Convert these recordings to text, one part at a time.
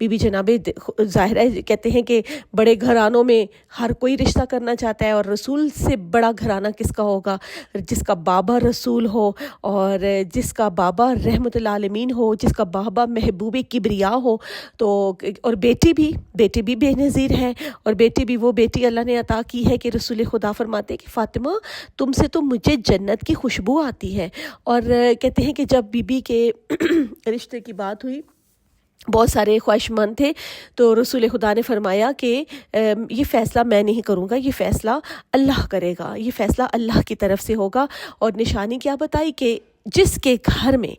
Be be جناب ظاہر ہے کہتے ہیں کہ بڑے گھرانوں میں ہر کوئی رشتہ کرنا چاہتا ہے، اور رسول سے بڑا گھرانہ کس کا ہوگا؟ جس کا بابا رسول ہو، اور جس کا بابا رحمت العالمین ہو، جس کا بابا محبوب کبریا ہو. تو اور بیٹی بھی بے نظیر ہے، اور بیٹی بھی وہ بیٹی اللہ نے عطا کی ہے کہ رسول خدا فرماتے کہ فاطمہ تم سے تو مجھے جنت کی خوشبو آتی ہے. اور کہتے ہیں کہ جب بی بی کے رشتے کی بات ہوئی، بہت سارے خواہش مند تھے، تو رسول خدا نے فرمایا کہ یہ فیصلہ میں نہیں کروں گا، یہ فیصلہ اللہ کرے گا، یہ فیصلہ اللہ کی طرف سے ہوگا. اور نشانی کیا بتائی کہ جس کے گھر میں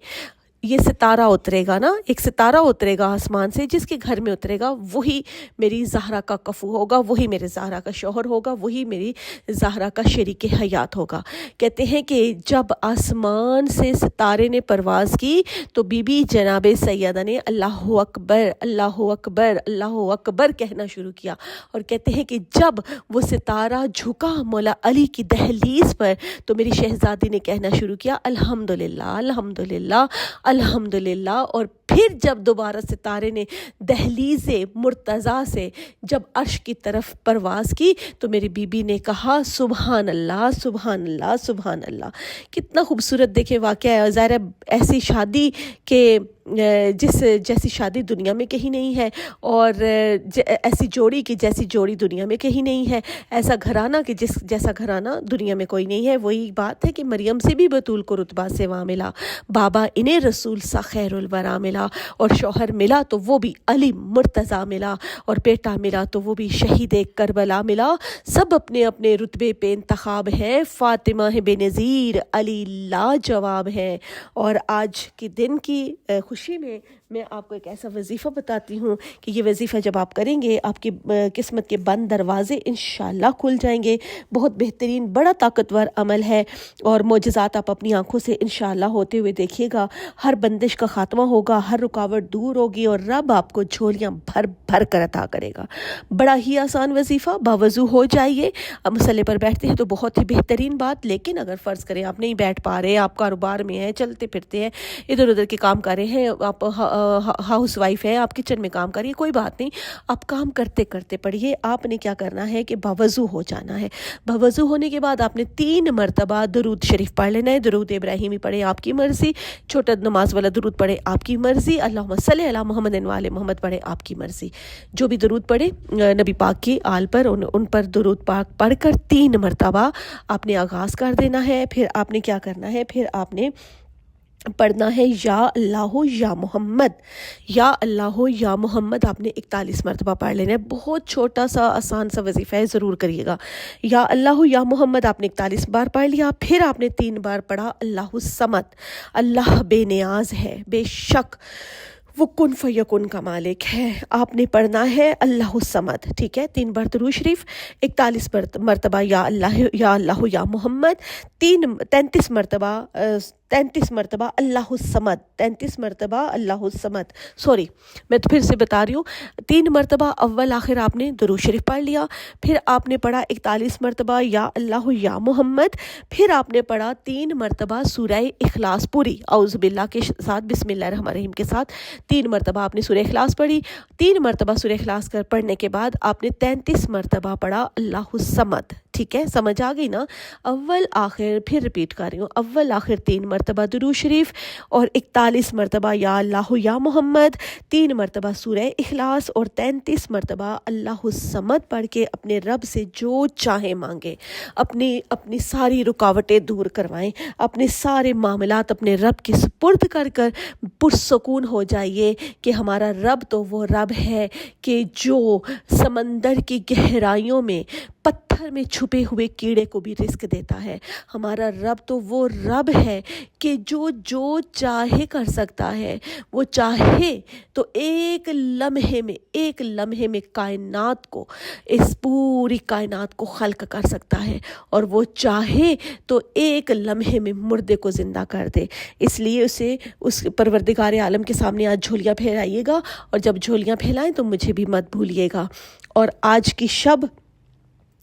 یہ ستارہ اترے گا نا، ایک ستارہ اترے گا آسمان سے، جس کے گھر میں اترے گا وہی میری زہرا کا کفو ہوگا، وہی میرے زہرا کا شوہر ہوگا، وہی میری زہرا کا شریک حیات ہوگا. کہتے ہیں کہ جب آسمان سے ستارے نے پرواز کی تو بی بی جناب سیدہ نے اللہ اکبر اللہ اکبر اللہ اکبر کہنا شروع کیا. اور کہتے ہیں کہ جب وہ ستارہ جھکا مولا علی کی دہلیز پر تو میری شہزادی نے کہنا شروع کیا الحمدللہ الحمدللہ الحمدللہ. اور پھر جب دوبارہ ستارے نے دہلیز مرتضیٰ سے جب عرش کی طرف پرواز کی تو میری بی بی نے کہا سبحان اللہ سبحان اللہ سبحان اللہ. کتنا خوبصورت دیکھیں واقعہ ہے. ظاہر ہے ایسی شادی کہ جیسی شادی دنیا میں کہیں نہیں ہے، اور ایسی جوڑی کی جیسی جوڑی دنیا میں کہیں نہیں ہے، ایسا گھرانہ کہ جیسا گھرانہ دنیا میں کوئی نہیں ہے. وہی بات ہے کہ مریم سے بھی بطول کو رتبہ سے وہاں ملا، بابا انہیں رسول سا خیر الورا ملا، اور شوہر ملا تو وہ بھی علی مرتضیٰ ملا، اور بیٹا ملا تو وہ بھی شہید کربلا ملا. سب اپنے اپنے رتبے پہ انتخاب ہے. فاطمہ ہے بے نظیر، علی لاجواب ہے. اور آج کے دن کی خوشی میں آپ کو ایک ایسا وظیفہ بتاتی ہوں کہ یہ وظیفہ جب آپ کریں گے آپ کی قسمت کے بند دروازے انشاءاللہ کھل جائیں گے. بہت بہترین بڑا طاقتور عمل ہے، اور معجزات آپ اپنی آنکھوں سے انشاءاللہ ہوتے ہوئے دیکھیے گا. ہر بندش کا خاتمہ ہوگا، ہر رکاوٹ دور ہوگی، اور رب آپ کو جھولیاں بھر بھر کر عطا کرے گا. بڑا ہی آسان وظیفہ، باوضو ہو جائیے. اب مسئلے پر بیٹھتے ہیں تو بہت ہی بہترین بات. لیکن اگر فرض کریں آپ نہیں بیٹھ پا رہے، آپ کاروبار میں ہیں، چلتے پھرتے ہیں، ادھر ادھر کے کام کر رہے ہیں، آپ ہاؤس وائف ہے، آپ کچن میں کام کریے، کوئی بات نہیں، آپ کام کرتے کرتے پڑھیے. آپ نے کیا کرنا ہے کہ باوضو ہو جانا ہے. باوضو ہونے کے بعد آپ نے 3 مرتبہ درود شریف پڑھ لینا ہے. درود ابراہیمی پڑھے آپ کی مرضی، چھوٹا نماز والا درود پڑھے آپ کی مرضی، اللہم صلی علی محمد وعلی محمد پڑھے آپ کی مرضی. جو بھی درود پڑھے نبی پاک کی آل پر، ان پر درود پاک پڑھ کر 3 مرتبہ آپ نے آغاز کر دینا ہے. پھر آپ نے کیا کرنا ہے، پھر آپ نے پڑھنا ہے یا اللہ یا محمد، یا اللہ یا محمد آپ نے 41 مرتبہ پڑھ لینا ہے. بہت چھوٹا سا آسان سا وظیفہ ہے، ضرور کریے گا. یا اللہ یا محمد آپ نے 41 بار پڑھ لیا. پھر آپ نے 3 بار پڑھا اللہ الصمد، اللہ بے نیاز ہے، بے شک وہ کن فیکن کا مالک ہے. آپ نے پڑھنا ہے اللہ الصمد، ٹھیک ہے. 3 بار درود شریف، 41 مرتبہ یا اللہ یا محمد، 33 مرتبہ اللہ الصمد، 33 مرتبہ اللہ الصمد. سوری میں تو پھر سے بتا رہی ہوں، 3 مرتبہ اول آخر آپ نے درود شریف پڑھ لیا. پھر آپ نے پڑھا 41 مرتبہ یا اللہ یا محمد. پھر آپ نے پڑھا 3 مرتبہ سورہ اخلاص پوری اعوذ باللہ کے ساتھ، بسم اللہ الرحمن الرحیم کے ساتھ. 3 مرتبہ آپ نے سورہ اخلاص پڑھی. 3 مرتبہ سورہ اخلاص کر پڑھنے کے بعد آپ نے 33 مرتبہ پڑھا اللہ الصمد. ٹھیک ہے، سمجھ آ گئی نا. اول آخر پھر ریپیٹ کر رہی ہوں، اول آخر 3 مرتبہ درود شریف، اور 41 مرتبہ یا اللہ یا محمد، 3 مرتبہ سورہ اخلاص، اور 33 مرتبہ اللہ الصمد پڑھ کے اپنے رب سے جو چاہیں مانگے. اپنی ساری رکاوٹیں دور کروائیں، اپنے سارے معاملات اپنے رب کے سپرد کر پرسکون ہو جائیے کہ ہمارا رب تو وہ رب ہے کہ جو سمندر کی گہرائیوں میں پتھر میں چھپے ہوئے کیڑے کو بھی رزق دیتا ہے. ہمارا رب تو وہ رب ہے کہ جو چاہے کر سکتا ہے. وہ چاہے تو ایک لمحے میں کائنات کو، اس پوری کائنات کو خلق کر سکتا ہے، اور وہ چاہے تو ایک لمحے میں مردے کو زندہ کر دے. اس لیے اسے اس پروردگار عالم کے سامنے آج جھولیاں پھیلائیے گا، اور جب جھولیاں پھیلائیں تو مجھے بھی مت بھولیے گا. اور آج کی شب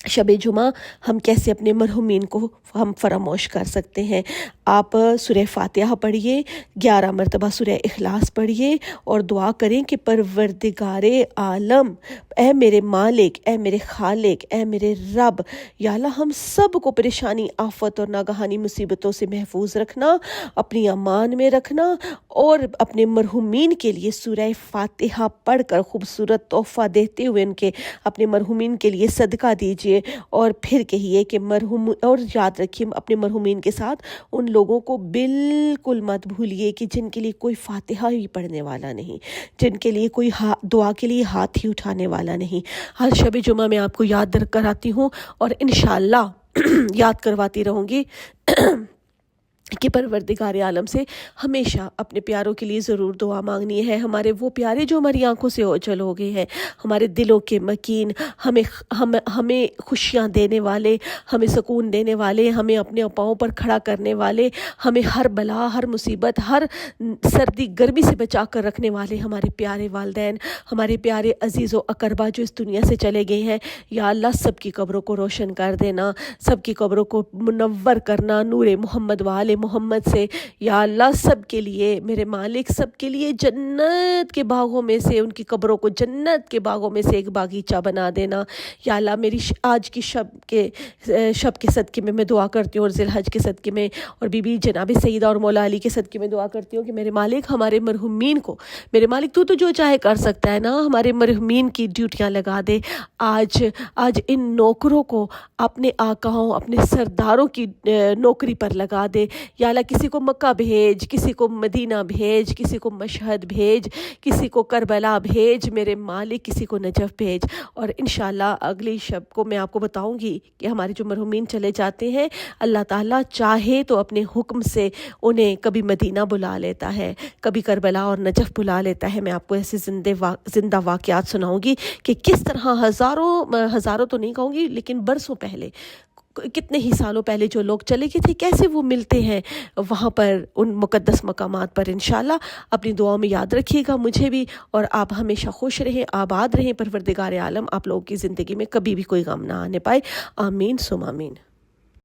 شب جمعہ ہم کیسے اپنے مرحومین کو ہم فراموش کر سکتے ہیں۔ آپ سورہ فاتحہ پڑھیے، 11 مرتبہ سورہ اخلاص پڑھیے اور دعا کریں کہ پروردگار عالم، اے میرے مالک، اے میرے خالق، اے میرے رب، یا اللہ ہم سب کو پریشانی، آفت اور ناگہانی مصیبتوں سے محفوظ رکھنا، اپنی امان میں رکھنا، اور اپنے مرحومین کے لیے سورہ فاتحہ پڑھ کر خوبصورت تحفہ دیتے ہوئے ان کے اپنے مرحومین کے لیے صدقہ دیجیے، اور پھر کہیے کہ مرحوم، اور یاد رکھیے اپنے مرحومین کے ساتھ ان لوگوں کو بالکل مت بھولیے کہ جن کے لیے کوئی فاتحہ ہی پڑھنے والا نہیں، جن کے لیے کوئی دعا کے لیے ہاتھ ہی اٹھانے والا نہیں۔ ہر شب جمعہ میں آپ کو یاد کراتی ہوں اور انشاءاللہ یاد کرواتی رہوں گی کہ پروردگار عالم سے ہمیشہ اپنے پیاروں کے لیے ضرور دعا مانگنی ہے۔ ہمارے وہ پیارے جو ہماری آنکھوں سے اوجھل ہو گئے ہیں، ہمارے دلوں کے مکین، ہمیں خوشیاں دینے والے، ہمیں سکون دینے والے، ہمیں اپنے پاؤں پر کھڑا کرنے والے، ہمیں ہر بلا، ہر مصیبت، ہر سردی گرمی سے بچا کر رکھنے والے ہمارے پیارے والدین، ہمارے پیارے عزیز و اقربا جو اس دنیا سے چلے گئے ہیں، یا اللہ سب کی قبروں کو روشن کر دینا، سب کی قبروں کو منور کرنا نور محمد والے محمد سے، یا اللہ سب کے لیے میرے مالک، سب کے لیے جنت کے باغوں میں سے، ان کی قبروں کو جنت کے باغوں میں سے ایک باغیچہ بنا دینا۔ یا اللہ میری آج کی شب کے صدقے میں دعا کرتی ہوں، اور ذی الحج کے صدقے میں، اور بی بی جناب سیدہ اور مولا علی کے صدقے میں دعا کرتی ہوں کہ میرے مالک ہمارے مرحومین کو، میرے مالک تو جو چاہے کر سکتا ہے نا، ہمارے مرحومین کی ڈیوٹیاں لگا دے۔ آج ان نوکروں کو اپنے آقاؤں، اپنے سرداروں کی نوکری پر لگا دے۔ یا اللہ کسی کو مکہ بھیج، کسی کو مدینہ بھیج، کسی کو مشہد بھیج، کسی کو کربلا بھیج، میرے مالک کسی کو نجف بھیج۔ اور انشاءاللہ اگلی شب کو میں آپ کو بتاؤں گی کہ ہمارے جو مرحومین چلے جاتے ہیں، اللہ تعالیٰ چاہے تو اپنے حکم سے انہیں کبھی مدینہ بلا لیتا ہے، کبھی کربلا اور نجف بلا لیتا ہے۔ میں آپ کو ایسے زندہ واقعات سناؤں گی کہ کس طرح ہزاروں تو نہیں کہوں گی لیکن برسوں پہلے، کتنے ہی سالوں پہلے جو لوگ چلے گئے تھے، کیسے وہ ملتے ہیں وہاں پر ان مقدس مقامات پر۔ انشاءاللہ اپنی دعاؤں میں یاد رکھیے گا مجھے بھی، اور آپ ہمیشہ خوش رہیں، آباد رہیں۔ پروردگار عالم آپ لوگوں کی زندگی میں کبھی بھی کوئی غم نہ آنے پائے۔ آمین ثم آمین۔